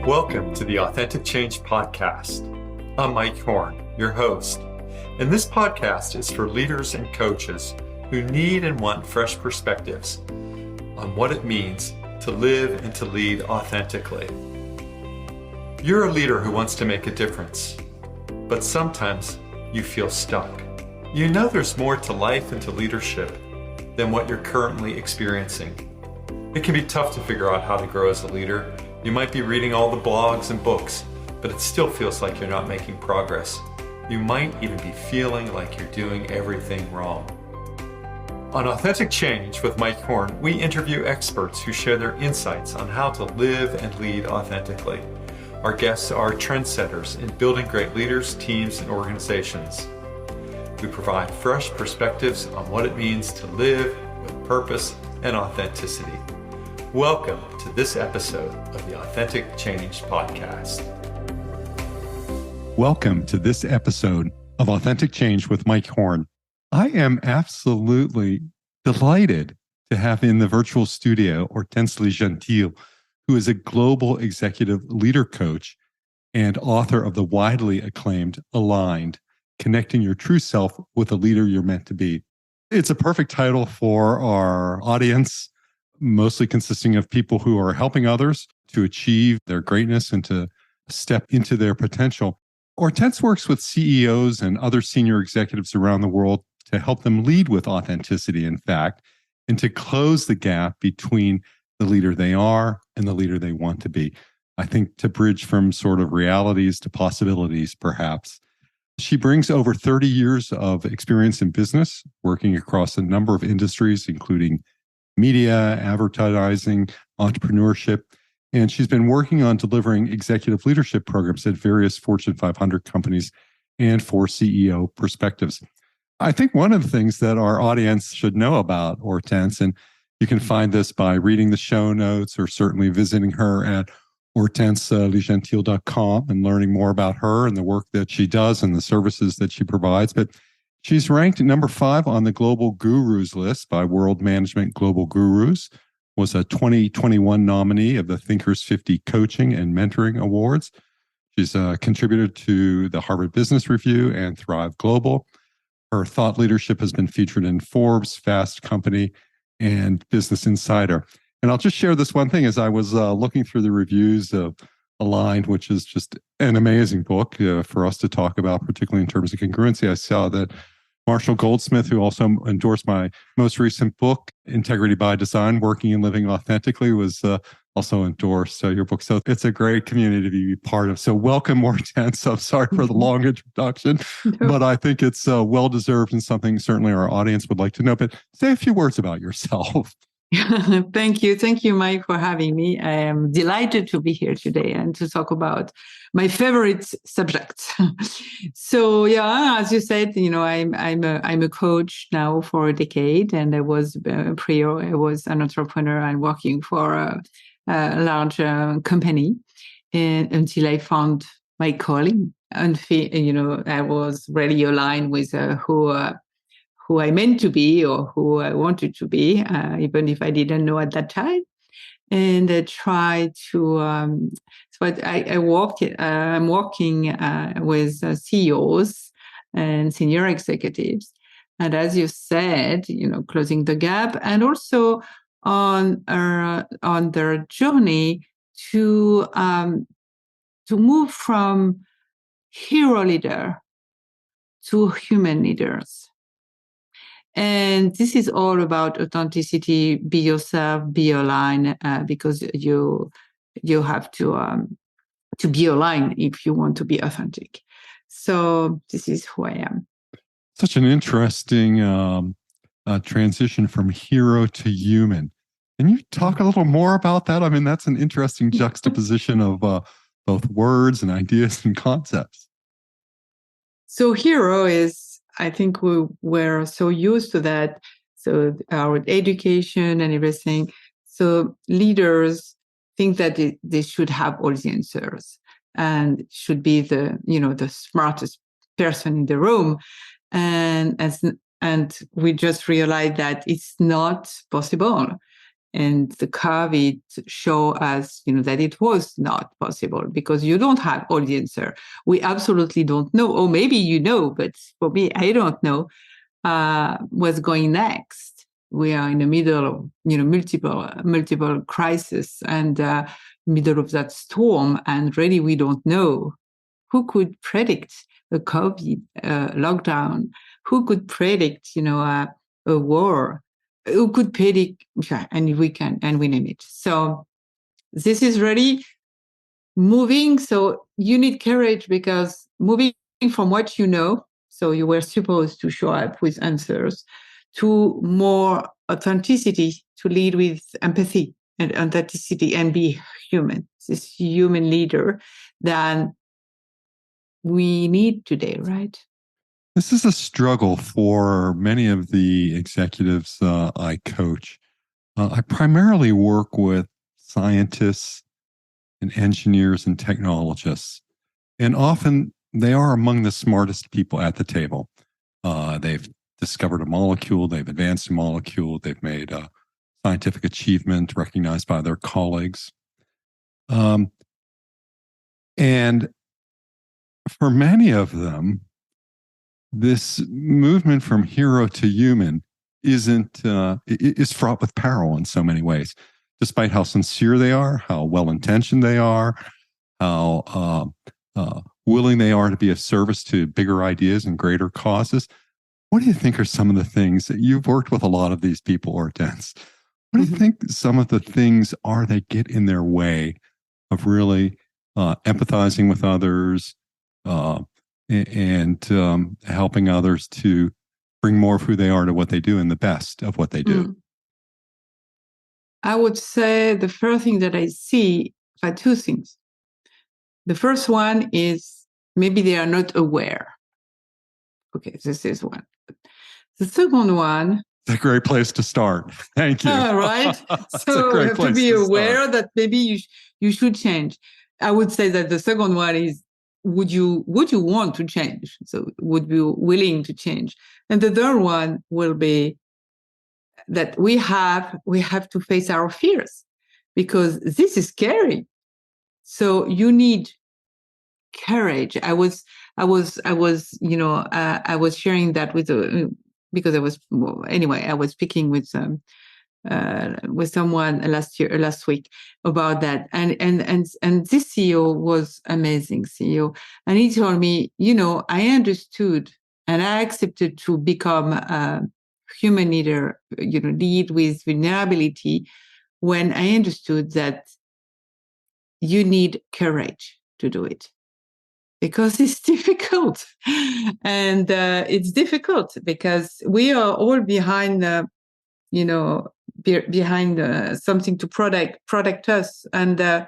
Welcome to the Authentic Change Podcast. I'm Mike Horn, your host, and this podcast is for leaders and coaches who need and want fresh perspectives on what it means to live and to lead authentically. You're a leader who wants to make a difference, but sometimes you feel stuck. You know there's more to life and to leadership than what you're currently experiencing. It can be tough to figure out how to grow as a leader. You might be reading all the blogs and books, but it still feels like you're not making progress. You might even be feeling like you're doing everything wrong. On Authentic Change with Mike Horn, we interview experts who share their insights on how to live and lead authentically. Our guests are trendsetters in building great leaders, teams, and organizations. We provide fresh perspectives on what it means to live with purpose and authenticity. Welcome to this episode of the Authentic Change Podcast. Welcome to this episode of Authentic Change with Mike Horn. I am absolutely delighted to have in the virtual studio Hortense le Gentil, who is a global executive leader coach and author of the widely acclaimed Aligned, Connecting Your True Self with the Leader You're Meant to Be. It's a perfect title for our audience, mostly consisting of people who are helping others to achieve their greatness and to step into their potential. Hortense works with CEOs and other senior executives around the world to help them lead with authenticity, in fact, and to close the gap between the leader they are and the leader they want to be. I think to bridge from sort of realities to possibilities, perhaps. She brings over 30 years of experience in business, working across a number of industries, including media, advertising, entrepreneurship, and she's been working on delivering executive leadership programs at various Fortune 500 companies and for CEO perspectives. I think one of the things that our audience should know about Hortense, and you can find this by reading the show notes or certainly visiting her at hortenselegentil.com and learning more about her and the work that she does and the services that she provides. But she's ranked number 5 on the Global Gurus list by World Management Global Gurus, was a 2021 nominee of the Thinkers 50 Coaching and Mentoring Awards. She's a contributor to the Harvard Business Review and Thrive Global. Her thought leadership has been featured in Forbes, Fast Company, and Business Insider. And I'll just share this one thing as I was looking through the reviews of Aligned, which is just an amazing book for us to talk about, particularly in terms of congruency. I saw that Marshall Goldsmith, who also endorsed my most recent book, Integrity by Design, Working and Living Authentically, was also endorsed your book. So it's a great community to be part of. So welcome, Hortense. I'm sorry for the long introduction, but I think it's well-deserved and something certainly our audience would like to know. But say a few words about yourself. Thank you. Thank you, Mike, for having me. I am delighted to be here today and to talk about my favorite subject. So, yeah, as you said, I'm a coach now for a decade, and I was prior. I was an entrepreneur and working for a large company, and until I found my calling. And I was really aligned with who I meant to be or who I wanted to be, even if I didn't know at that time. And I tried to, I'm working with CEOs and senior executives. And as you said, closing the gap, and also on their journey to move from hero leader to human leaders. And this is all about authenticity. Be yourself, be aligned, because you have to be aligned if you want to be authentic. So this is who I am. Such an interesting transition from hero to human. Can you talk a little more about that? I mean, that's an interesting juxtaposition of both words and ideas and concepts. So hero is, I think we're so used to that. So our education and everything. So leaders think that they should have all the answers and should be the smartest person in the room. And we just realized that it's not possible. And the COVID show us, that it was not possible because you don't have all the answer. We absolutely don't know, or maybe but for me, I don't know what's going next. We are in the middle of, multiple crises and middle of that storm, and really we don't know. Who could predict a COVID lockdown? Who could predict, a war? Who could predict? And we name it. So this is really moving. So you need courage, because moving from what you know, so you were supposed to show up with answers, to more authenticity, to lead with empathy and authenticity and be human, this human leader that we need today, right? This is a struggle for many of the executives I coach. I primarily work with scientists and engineers and technologists, and often they are among the smartest people at the table. They've discovered a molecule, they've advanced a molecule, they've made a scientific achievement recognized by their colleagues. And for many of them, this movement from hero to human is fraught with peril in so many ways, despite how sincere they are, how well-intentioned they are, how willing they are to be of service to bigger ideas and greater causes. What do you think are some of the things that you've worked with a lot of these people, Hortense? What do you think some of the things are that get in their way of really empathizing with others and helping others to bring more of who they are to what they do and the best of what they do? I would say the first thing that I see are two things. The first one is maybe they are not aware. Okay, this is one. The second one. It's a great place to start. Thank you. Right? So you have to be aware that maybe you should change. I would say that the second one is, would you want to change? So would be willing to change. And the third one will be that we have to face our fears, because this is scary. So you need courage. I was sharing that because I was speaking with someone last week about that, and this CEO was amazing CEO, and he told me, I understood and I accepted to become a human leader, lead with vulnerability, when I understood that you need courage to do it, because it's difficult. And it's difficult because we are all behind something to protect us, and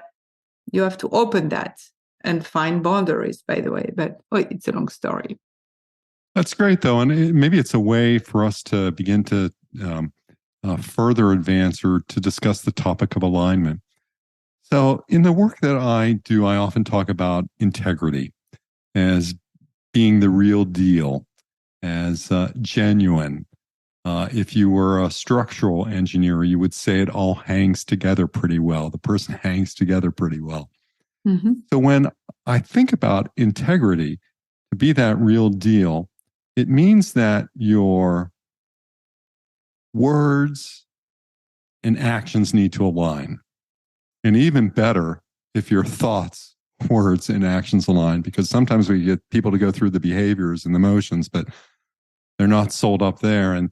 you have to open that and find boundaries, by the way, but it's a long story. That's great, though, and maybe it's a way for us to begin to further advance or to discuss the topic of alignment. So in the work that I do, I often talk about integrity as being the real deal, as genuine. If you were a structural engineer, you would say it all hangs together pretty well. The person hangs together pretty well. Mm-hmm. So when I think about integrity, to be that real deal, it means that your words and actions need to align. And even better, if your thoughts, words, and actions align, because sometimes we get people to go through the behaviors and the motions, but they're not sold up there, and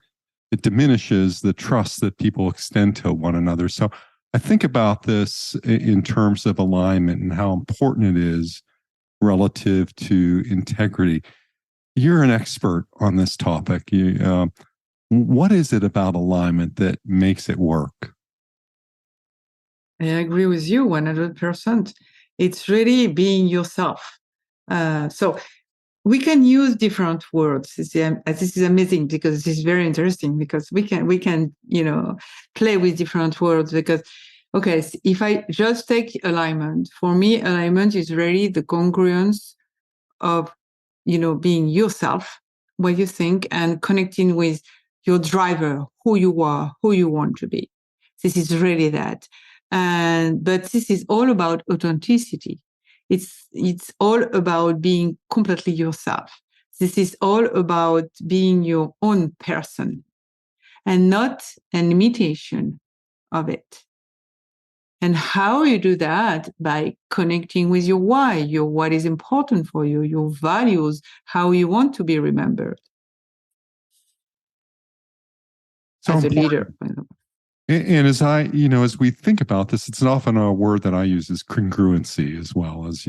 it diminishes the trust that people extend to one another. So I think about this in terms of alignment and how important it is relative to integrity. You're an expert on this topic. What is it about alignment that makes it work? I agree with you 100%. It's really being yourself. So we can use different words. This is amazing, because this is very interesting, because we can play with different words. Because if I just take alignment, for me, alignment is really the congruence of being yourself, what you think, and connecting with your driver, who you are, who you want to be. This is really that. But this is all about authenticity. It's all about being completely yourself. This is all about being your own person and not an imitation of it. And how you do that? By connecting with your why, what is important for you, your values, how you want to be remembered as a leader, for example. And as we think about this, it's often a word that I use is congruency as well as,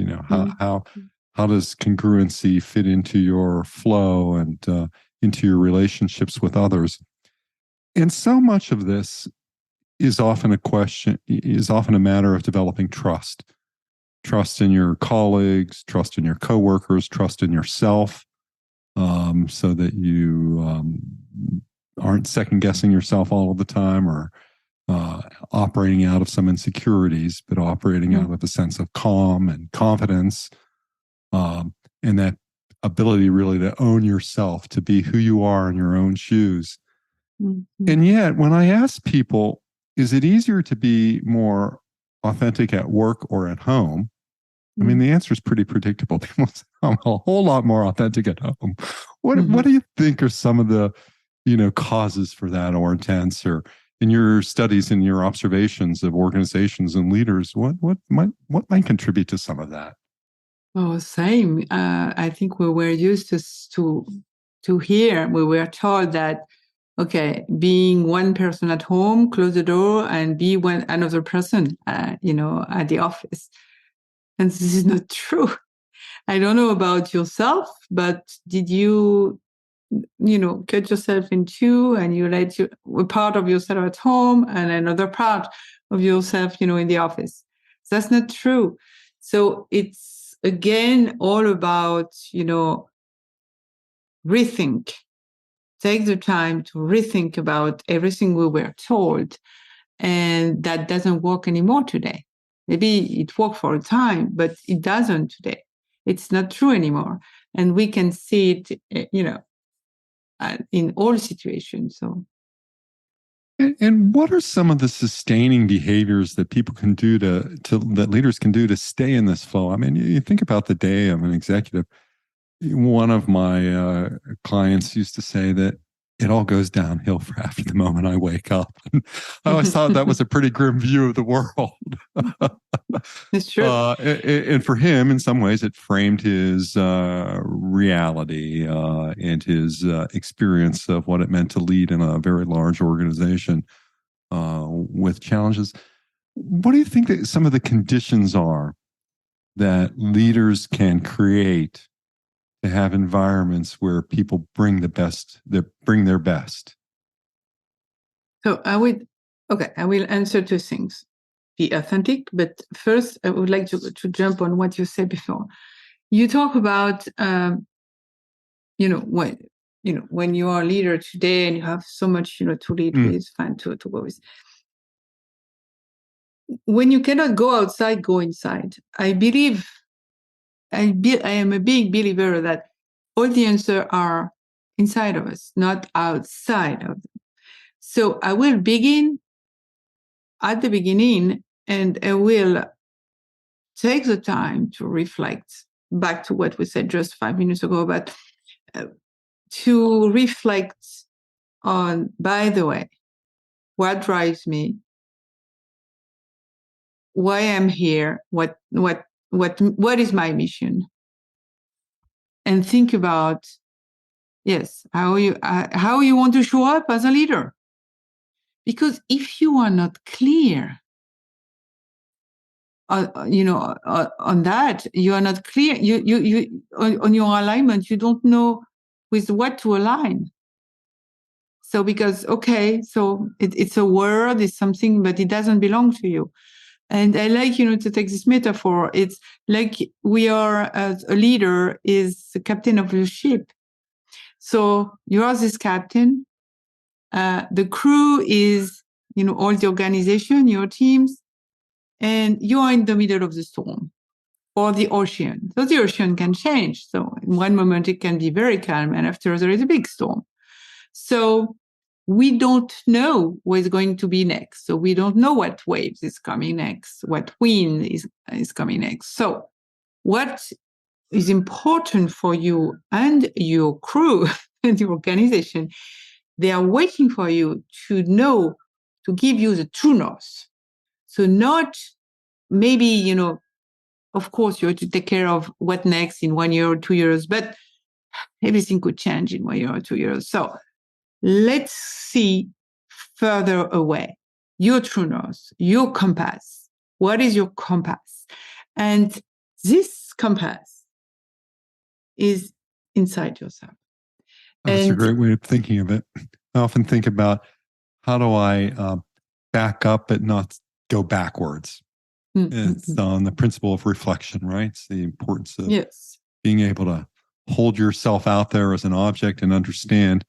how does congruency fit into your flow and into your relationships with others? And so much of this is often a matter of developing trust in your colleagues, trust in your coworkers, trust in yourself, so that you aren't second guessing yourself all of the time or operating out of some insecurities, but operating out of a sense of calm and confidence, and that ability really to own yourself, to be who you are in your own shoes. Mm-hmm. And yet, when I ask people, is it easier to be more authentic at work or at home? I mean, the answer is pretty predictable. People say, I'm a whole lot more authentic at home. What do you think are some of the causes for that, or intents, or in your studies and your observations of organizations and leaders, what might contribute to some of that? Oh, same. I think we were used to hear. We were told that, okay, being one person at home, close the door, and be another person, at the office. And this is not true. I don't know about yourself, but did you cut yourself in two and you let a part of yourself at home and another part of yourself, in the office? That's not true. So it's, again, all about, rethink. Take the time to rethink about everything we were told. And that doesn't work anymore today. Maybe it worked for a time, but it doesn't today. It's not true anymore. And we can see it, in all situations. So, and what are some of the sustaining behaviors that people can do that leaders can do to stay in this flow? I mean, you think about the day of an executive. One of my clients used to say that it all goes downhill after the moment I wake up. I always thought that was a pretty grim view of the world. It's true. And for him, in some ways, it framed his reality and his experience of what it meant to lead in a very large organization with challenges. What do you think that some of the conditions are that leaders can create to have environments where people bring their best? So I will answer two things. Be authentic, but first I would like to jump on what you said before. You talk about, when you are a leader today and you have so much, to lead with, fun to go with. When you cannot go outside, go inside. I am a big believer that all the answers are inside of us, not outside of them. So I will begin at the beginning, and I will take the time to reflect back to what we said just 5 minutes ago, but to reflect on, by the way, what drives me, why I'm here, what is my mission, and think about, yes, how you want to show up as a leader. Because if you are not clear, on that, you are not clear. You on your alignment, you don't know with what to align. So because it's a word, it's something, but it doesn't belong to you. And I like, to take this metaphor. It's like we are, as a leader, is the captain of the ship. So you are this captain. The crew is, all the organization, your teams, and you are in the middle of the storm or the ocean. So the ocean can change. So in one moment it can be very calm, and after there is a big storm. So we don't know what's going to be next. So we don't know what waves is coming next, what wind is coming next. So what is important for you and your crew and your organization, they are waiting for you to know, to give you the true north. So not maybe, of course, you have to take care of what next in 1 year or 2 years, but everything could change in 1 year or 2 years. So let's see further away, your true north, your compass. What is your compass? And this compass is inside yourself. That's a great way of thinking of it. I often think about, how do I back up but not go backwards? It's on the principle of reflection, right? It's the importance of being able to hold yourself out there as an object and understand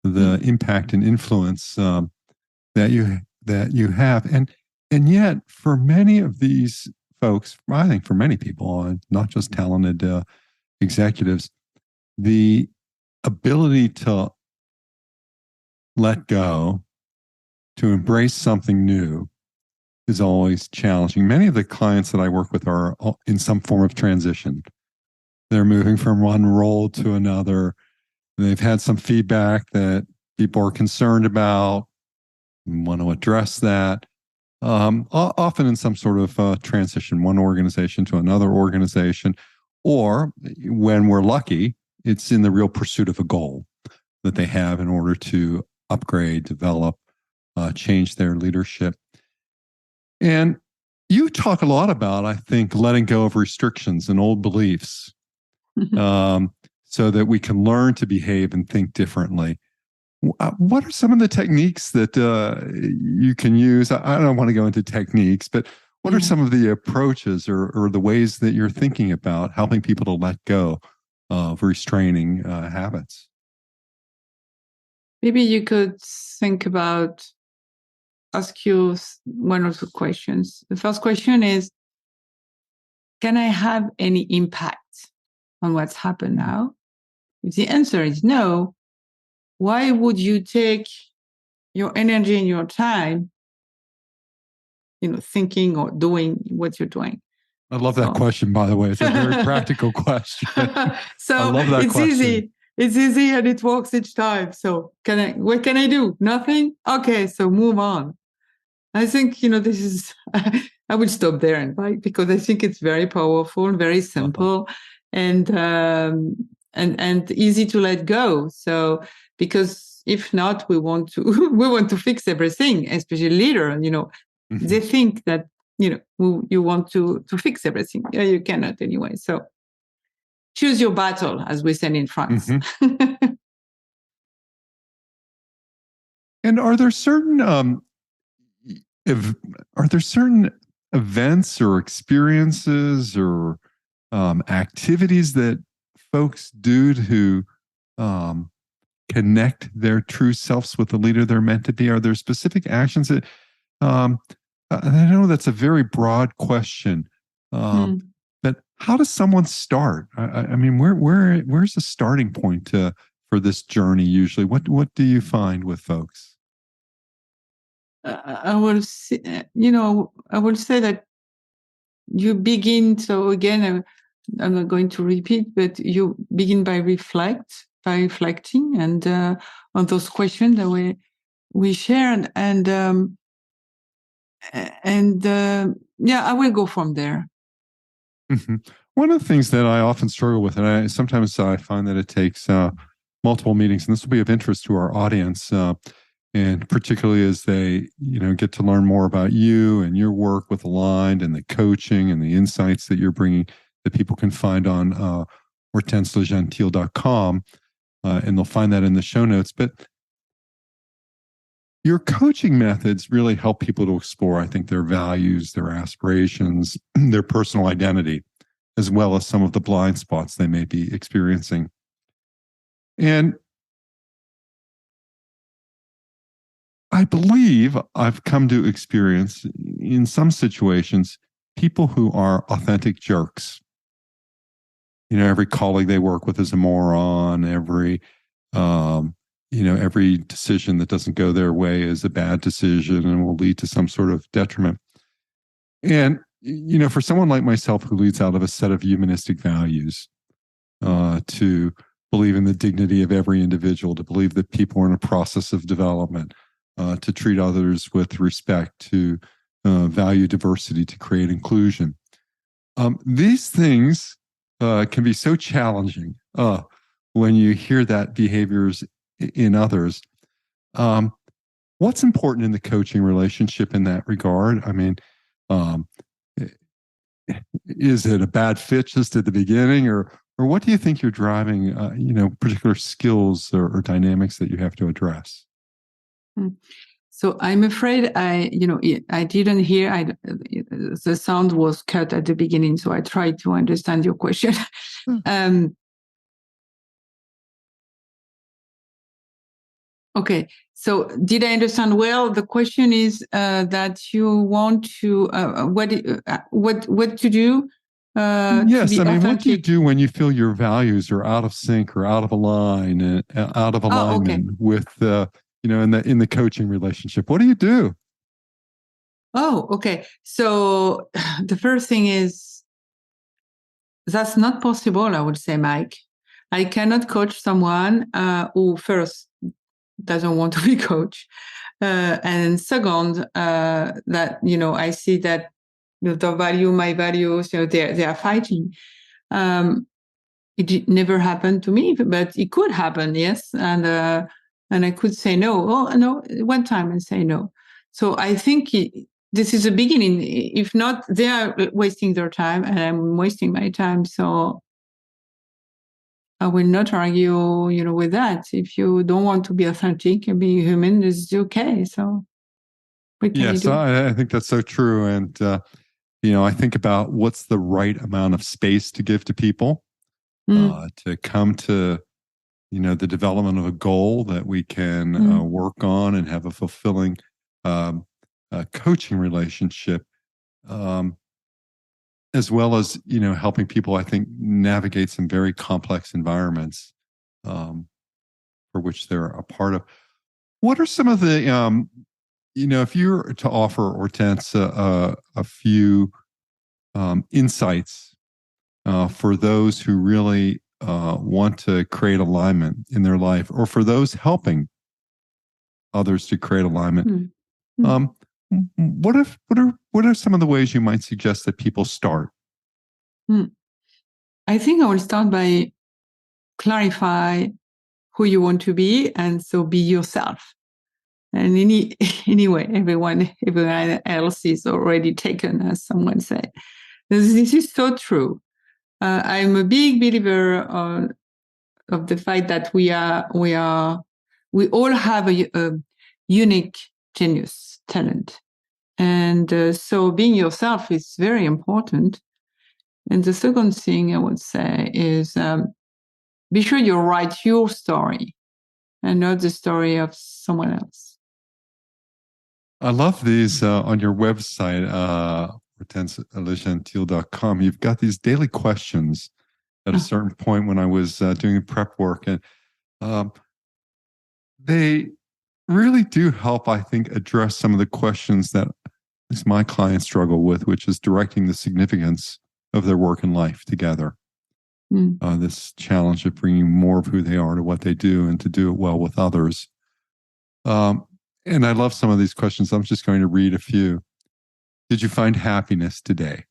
the impact and influence that you have. And yet, for many of these folks, I think for many people, not just talented executives, the ability to let go, to embrace something new, is always challenging. Many of the clients that I work with are in some form of transition. They're moving from one role to another. They've had some feedback that people are concerned about, want to address that. Often in some sort of transition, one organization to another organization, or when we're lucky, it's in the real pursuit of a goal that they have in order to upgrade, develop, change their leadership. And you talk a lot about, I think, letting go of restrictions and old beliefs so that we can learn to behave and think differently. What are some of the techniques that you can use? I don't want to go into techniques, but what are some of the approaches or the ways that you're thinking about helping people to let go of restraining habits? Maybe you could think about, ask you one or two questions. The first question is, can I have any impact on what's happened now? If the answer is no, why would you take your energy and your time, thinking or doing what you're doing? I love that question, by the way. It's a very practical question. So I love that question. Easy. It's easy and it works each time. So what can I do? Nothing? Okay, so move on. I think, this is, I will stop there because I think it's very powerful, very simple, and easy to let go. So, because if not, we want to fix everything, especially leader, they think that, you want to fix everything. Yeah, you cannot anyway. So choose your battle, as we say in France. And are there certain events or experiences or activities that folks do to connect their true selves with the leader they're meant to be? Are there specific actions that I know that's a very broad question, but how does someone start? I mean, where's the starting point for this journey usually? What do you find with folks? I will say that you begin. So again, I'm not going to repeat, but you begin by reflecting, and on those questions that we shared, and I will go from there. One of the things that I often struggle with, and sometimes I find that it takes multiple meetings, and this will be of interest to our audience. And particularly as they, get to learn more about you and your work with Aligned and the coaching and the insights that you're bringing that people can find on hortenselegentil.com, and they'll find that in the show notes. But your coaching methods really help people to explore, I think, their values, their aspirations, their personal identity, as well as some of the blind spots they may be experiencing. And I believe I've come to experience in some situations people who are authentic jerks. Every colleague they work with is a moron. Every every decision that doesn't go their way is a bad decision and will lead to some sort of detriment. And, for someone like myself who leads out of a set of humanistic values, to believe in the dignity of every individual, to believe that people are in a process of development, to treat others with respect, to value diversity, to create inclusion. These things can be so challenging when you hear that behaviors in others. What's important in the coaching relationship in that regard? I mean, is it a bad fit just at the beginning, or what do you think you're driving, particular skills or dynamics that you have to address? So I'm afraid I didn't hear. The sound was cut at the beginning, so I tried to understand your question. Okay, so did I understand well? The question is that you want to what to do? Yes, I mean, what do you do when you feel your values are out of sync or out of alignment with in the coaching relationship? What do you do? Oh, okay. So the first thing is that's not possible, I would say, Mike. I cannot coach someone who first doesn't want to be coached, and second, that I see that the value, my values, they are fighting. It never happened to me, but it could happen, yes, and I could say no. Oh no, one time and say no. So I think this is a beginning. If not, they are wasting their time, and I'm wasting my time. So I will not argue, with that. If you don't want to be authentic and be human, it's okay. So what can you do? I think that's so true. And, I think about what's the right amount of space to give to people to come to, the development of a goal that we can work on and have a fulfilling coaching relationship. As well as, helping people, I think, navigate some very complex environments for which they're a part of. What are some of the, if you were to offer Hortense a few insights for those who really want to create alignment in their life, or for those helping others to create alignment, what are some of the ways you might suggest that people start? I think I will start by clarify who you want to be, and so be yourself. And anyway, everyone else is already taken, as someone said. This is so true. I'm a big believer of the fact that we all have a unique genius, talent. And so being yourself is very important. And the second thing I would say is be sure you write your story and not the story of someone else. I love these on your website, hortenseLegentil.com. You've got these daily questions at a certain point when I was doing prep work. And they really do help, I think, address some of the questions that my clients struggle with, which is directing the significance of their work and life together. This challenge of bringing more of who they are to what they do and to do it well with others. And I love some of these questions. I'm just going to read a few. Did you find happiness today?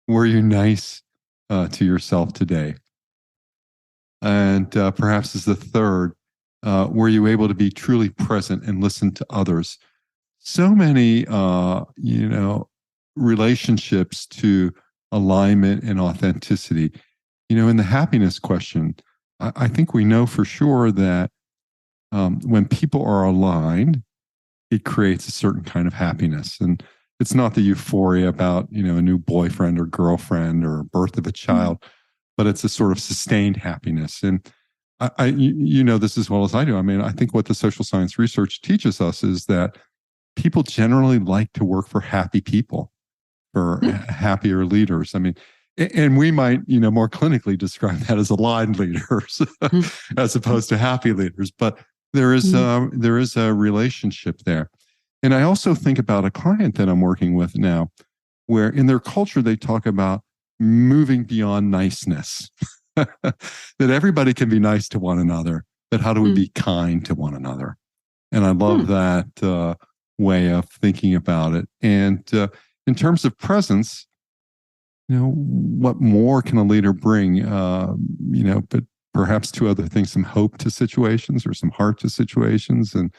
Were you nice to yourself today? And perhaps as the third, were you able to be truly present and listen to others? So many, relationships to alignment and authenticity. In the happiness question, I think we know for sure that when people are aligned, it creates a certain kind of happiness. And it's not the euphoria about, a new boyfriend or girlfriend or birth of a child, but it's a sort of sustained happiness. And you know this as well as I do. I mean, I think what the social science research teaches us is that people generally like to work for happy people, for happier leaders. I mean, And we might, more clinically describe that as aligned leaders as opposed to happy leaders. But there is a relationship there. And I also think about a client that I'm working with now, where in their culture, they talk about moving beyond niceness, that everybody can be nice to one another, but how do we be kind to one another? And I love that way of thinking about it. And in terms of presence, what more can a leader bring? But perhaps two other things: some hope to situations, or some heart to situations, and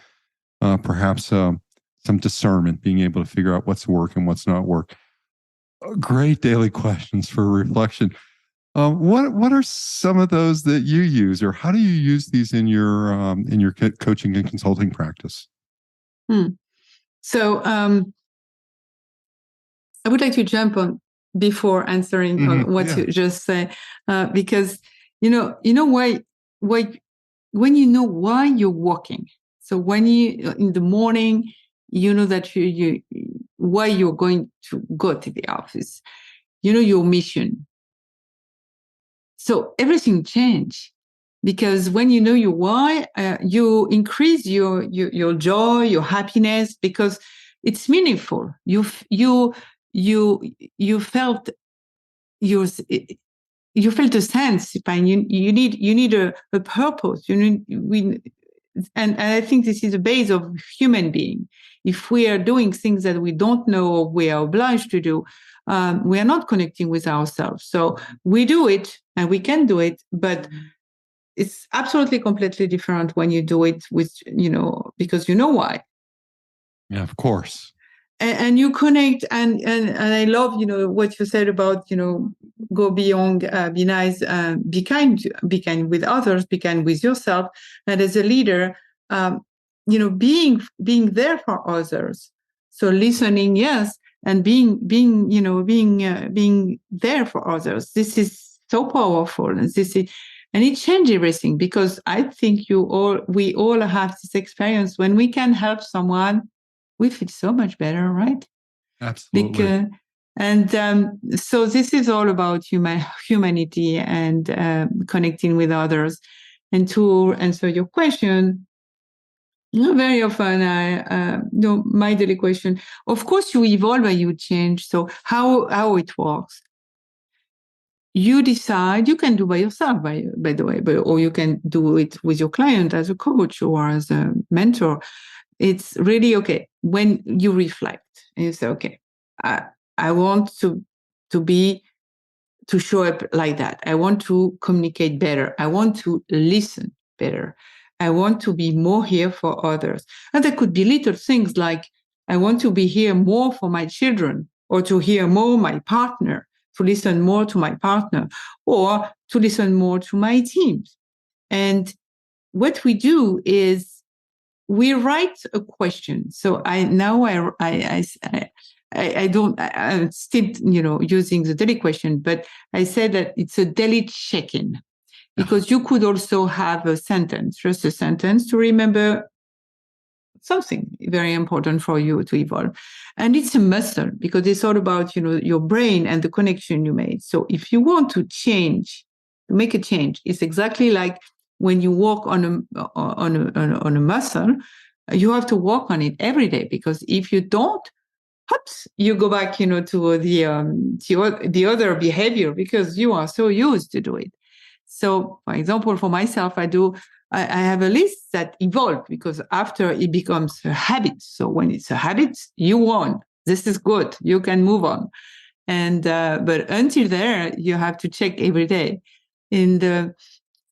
perhaps some discernment, being able to figure out what's work and what's not work. Great daily questions for reflection. What are some of those that you use, or how do you use these in your coaching and consulting practice? So I would like to jump on before answering what you just said, because why when you know why you're walking. So when you in the morning, you know that you why you're going to go to the office. You know your mission. So everything changes, because when you know your why, you increase your joy, your happiness, because it's meaningful. You felt you felt a sense, and you need a purpose. And I think this is the base of human being. If we are doing things that we don't know or we are obliged to do, we are not connecting with ourselves. So we do it, and we can do it, but it's absolutely completely different when you do it with, because you know why. Yeah, of course. And you connect, and I love, what you said about, go beyond, be nice, be kind with others, be kind with yourself. And as a leader, being there for others. So listening, yes, and being there for others. This is so powerful, and it changed everything, because I think we all have this experience. When we can help someone, we feel so much better, right? Absolutely. So this is all about humanity and connecting with others. And to answer your question, very often my daily question, of course, you evolve and you change. So how it works? You decide, you can do by yourself, by the way, or you can do it with your client as a coach or as a mentor. It's really okay when you reflect and you say, okay, I want to show up like that. I want to communicate better. I want to listen better. I want to be more here for others. And there could be little things like, I want to be here more for my children, or to hear more my partner, to listen more to my partner, or to listen more to my teams. And what we do is we write a question. So I'm still, using the daily question, but I said that it's a daily check-in, because you could also have a sentence, just a sentence to remember something very important for you to evolve. And it's a muscle, because it's all about, your brain and the connection you made. So if you want to make a change, it's exactly like when you walk on a muscle, you have to work on it every day, because if you don't, you go back, to the other behavior, because you are so used to do it. So, for example, for myself, I have a list that evolved, because after it becomes a habit. So when it's a habit, you won. This is good. You can move on. And but until there, you have to check every day. And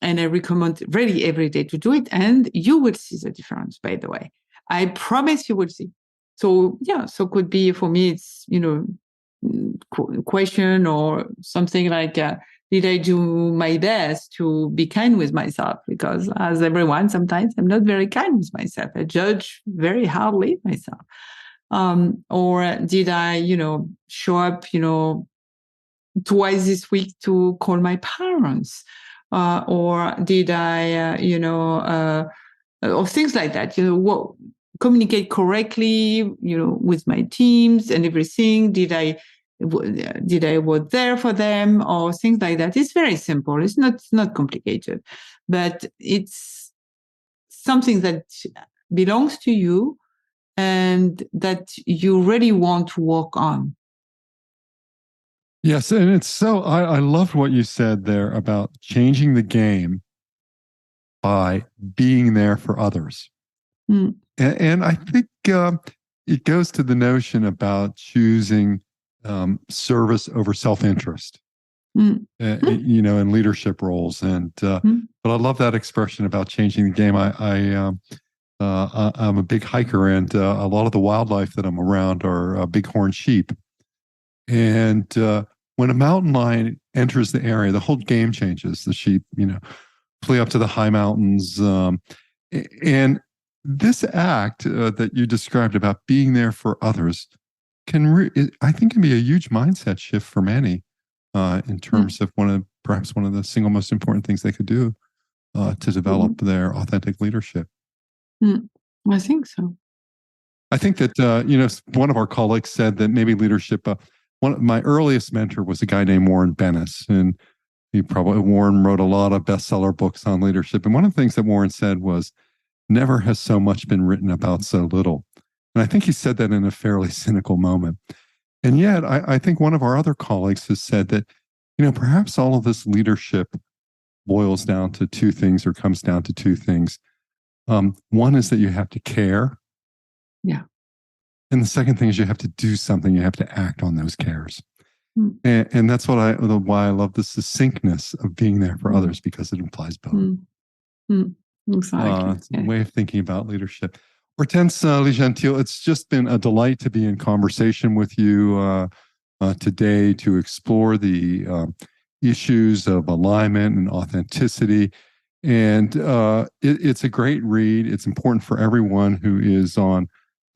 I recommend really every day to do it, and you will see the difference, by the way. I promise you will see. So, so could be, for me, it's, question or something like, did I do my best to be kind with myself? Because as everyone, sometimes I'm not very kind with myself. I judge very hardly myself. Or did I, show up, twice this week to call my parents? Or did I, or things like that, communicate correctly, with my teams and everything? Did I did I was there for them, or things like that. It's very simple. It's not complicated, but it's something that belongs to you and that you really want to work on. Yes, and it's so, I loved what you said there about changing the game by being there for others. And I think it goes to the notion about choosing service over self-interest, in leadership roles. And but I love that expression about changing the game. I'm a big hiker, and a lot of the wildlife that I'm around are bighorn sheep. And when a mountain lion enters the area, the whole game changes. The sheep, flee up to the high mountains, and this act that you described about being there for others I think can be a huge mindset shift for many in terms of perhaps one of the single most important things they could do to develop their authentic leadership. I think so. I think that, one of our colleagues said that maybe leadership, my earliest mentor was a guy named Warren Bennis, and Warren wrote a lot of bestseller books on leadership. And one of the things that Warren said was, never has so much been written about so little. And I think he said that in a fairly cynical moment. And yet, I think one of our other colleagues has said that, perhaps all of this leadership boils down to two things, or comes down to two things. One is that you have to care. Yeah. And the second thing is you have to do something. You have to act on those cares. And that's why I love the succinctness of being there for others, because it implies both. Exactly. It's a way of thinking about leadership. Hortense le Gentil, it's just been a delight to be in conversation with you today to explore the issues of alignment and authenticity. And it's a great read. It's important for everyone who is on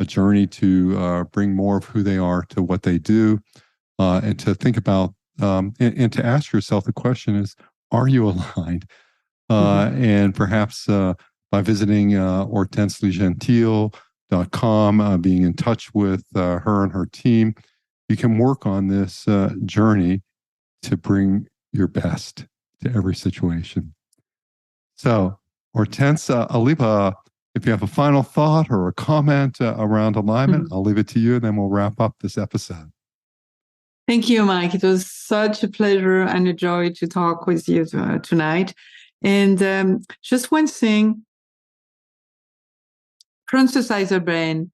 a journey to bring more of who they are to what they do, and to think about and to ask yourself the question is, are you aligned? And perhaps by visiting hortenselegentil.com, being in touch with her and her team, you can work on this journey to bring your best to every situation. So, Hortense, I'll leave if you have a final thought or a comment around alignment, I'll leave it to you, and then we'll wrap up this episode. Thank you, Mike. It was such a pleasure and a joy to talk with you tonight. And just one thing, Frances Eiserbain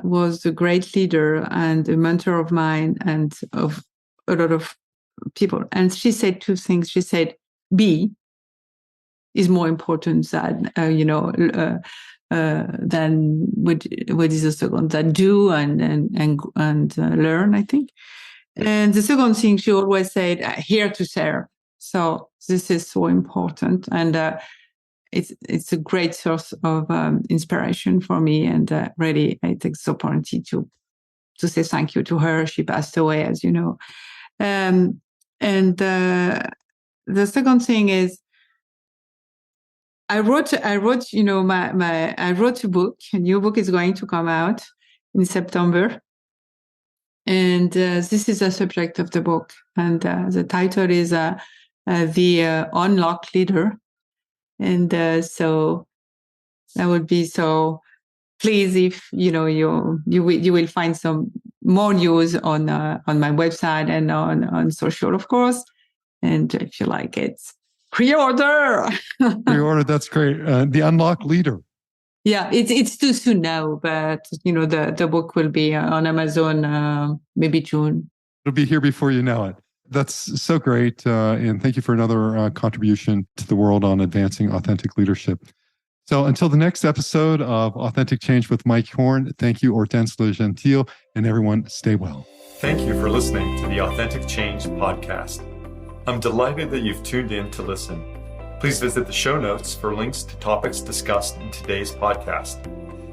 was a great leader and a mentor of mine and of a lot of people. And she said two things. She said, be is more important than, than what is the second, that do and learn, I think. And the second thing, she always said, here to serve. So this is so important, and it's a great source of inspiration for me. And really, I take this opportunity to say thank you to her. She passed away, as you know. And the second thing is, I wrote a book. A new book is going to come out in September. And this is the subject of the book. And the title is The Unlocked Leader. And so I would be so pleased if, you will find some more news on my website and on social, of course. And if you like it, pre-order. Pre-order, that's great. The Unlocked Leader. Yeah, it's too soon now, but the book will be on Amazon maybe June. It'll be here before you know it. That's so great, and thank you for another contribution to the world on advancing authentic leadership. So until the next episode of Authentic Change with Mike Horn, thank you, Hortense le Gentil, and everyone, stay well. Thank you for listening to the Authentic Change podcast. I'm delighted that you've tuned in to listen. Please visit the show notes for links to topics discussed in today's podcast.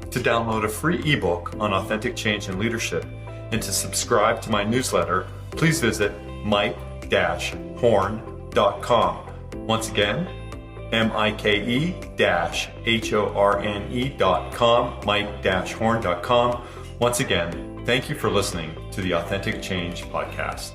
To download a free ebook on authentic change and leadership and to subscribe to my newsletter, please visit mike-horn.com. Once again, mike-horne.com, mike-horn.com, Once again, thank you for listening to the Authentic Change podcast.